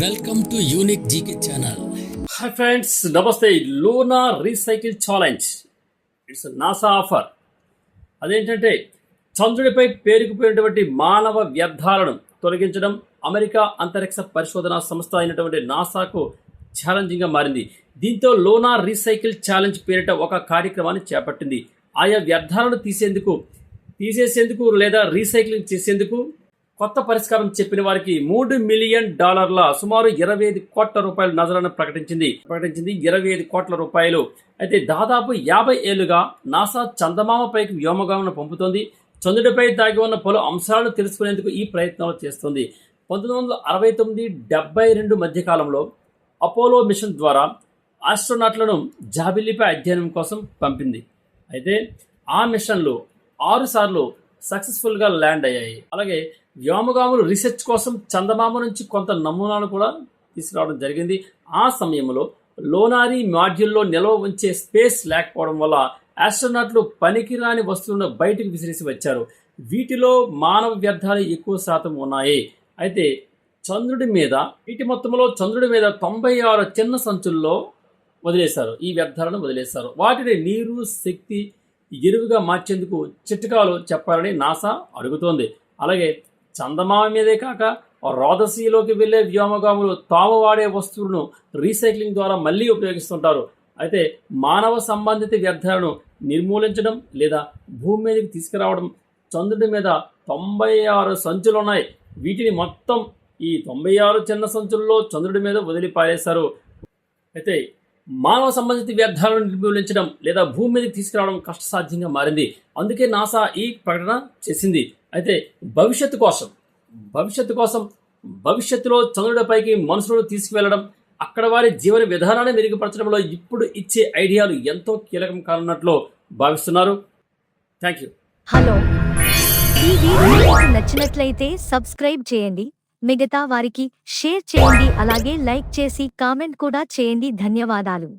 Welcome to unique GK channel. Hi friends, నమస్తే. Luna recycle challenge, it's NASA offer. అదేంటంటే చంద్రుడిపై పేరుకుపోయినటువంటి మానవ వ్యర్థాలను తొలగించడం అమెరికా అంతరిక్ష పరిశోధనా సంస్థ అయినటువంటి నాసాకు ఛాలెంజింగ్గా మారింది. దీంతో లూనా రీసైకిల్ ఛాలెంజ్ పేరిట ఒక కార్యక్రమాన్ని చేపట్టింది. ఆయా వ్యర్థాలను తీసేసేందుకు లేదా రీసైక్లింగ్ చేసేందుకు కొత్త పరిష్కారం చెప్పిన వారికి $3 మిలియన్ సుమారు 25 కోట్ల రూపాయల నజరాలను ప్రకటించింది. 25 కోట్ల రూపాయలు. అయితే దాదాపు 50 ఏళ్లుగా నాసా చందమామపైకి వ్యోమగాములను పంపుతోంది. చంద్రుడిపై దాగి ఉన్న పలు అంశాలను తెలుసుకునేందుకు ఈ ప్రయత్నాలు చేస్తోంది. 1969-72 మధ్యకాలంలో అపోలో మిషన్ ద్వారా ఆస్ట్రోనాట్లను జాబిల్లిపై అధ్యయనం కోసం పంపింది. అయితే ఆ మిషన్లు 6 సార్లు సక్సెస్ఫుల్గా ల్యాండ్ అయ్యాయి. అలాగే వ్యోమగాములు రీసెర్చ్ కోసం చందమామ నుంచి కొంత నమూనాను కూడా తీసుకురావడం జరిగింది. ఆ సమయంలో లోనారీ మాడ్యూల్లో నిల్వ ఉంచే స్పేస్ లేకపోవడం వల్ల ఆస్ట్రోనాట్లు పనికిరాని వస్తువులను బయటకు విసిరేసి వచ్చారు. వీటిలో మానవ వ్యర్థాలు ఎక్కువ శాతం ఉన్నాయి. అయితే వీటి మొత్తంలో చంద్రుడి మీద 96 చిన్న సంచుల్లో ఈ వ్యర్థాలను వదిలేశారు. వాటిని నీరు, శక్తి, ఎరువుగా మార్చేందుకు చిట్కాలు చెప్పాలని నాసా అడుగుతోంది. అలాగే చందమామ మీదే కాక రోదసీలోకి వెళ్లే వ్యోమగాములు తాము వాడే వస్తువులను రీసైక్లింగ్ ద్వారా మళ్ళీ ఉపయోగిస్తుంటారు. అయితే మానవ సంబంధిత వ్యర్థాలను నిర్మూలించడం లేదా భూమి మీదకి తీసుకురావడం. చంద్రుడి మీద 96 సంచులు ఉన్నాయి. వీటిని మొత్తం ఈ 96 చిన్న సంచుల్లో చంద్రుడి మీద వదిలిపారేశారు. అయితే మానవ సంబంధిత వ్యర్థాలను నిర్మూలించడం లేదా భూమి మీదకి తీసుకురావడం కష్టసాధ్యంగా మారింది. అందుకే నాసా ఈ ప్రకటన చేసింది. అయితే భవిష్యత్తులో చంద్రుడిపైకి మనుషులను తీసుకువెళ్లడం, అక్కడ వారి జీవన విధానాన్ని మెరుగుపరచడంలో ఇప్పుడు ఇచ్చే ఐడియాలు ఎంతో కీలకం కానున్నట్లు భావిస్తున్నారు. Thank you. హలో, ఈ వీడియో మీకు నచ్చినట్లయితే సబ్స్క్రైబ్ చేయండి, మిగతా వారికి షేర్ చేయండి, అలాగే లైక్ చేసి కామెంట్ కూడా చేయండి. ధన్యవాదాలు.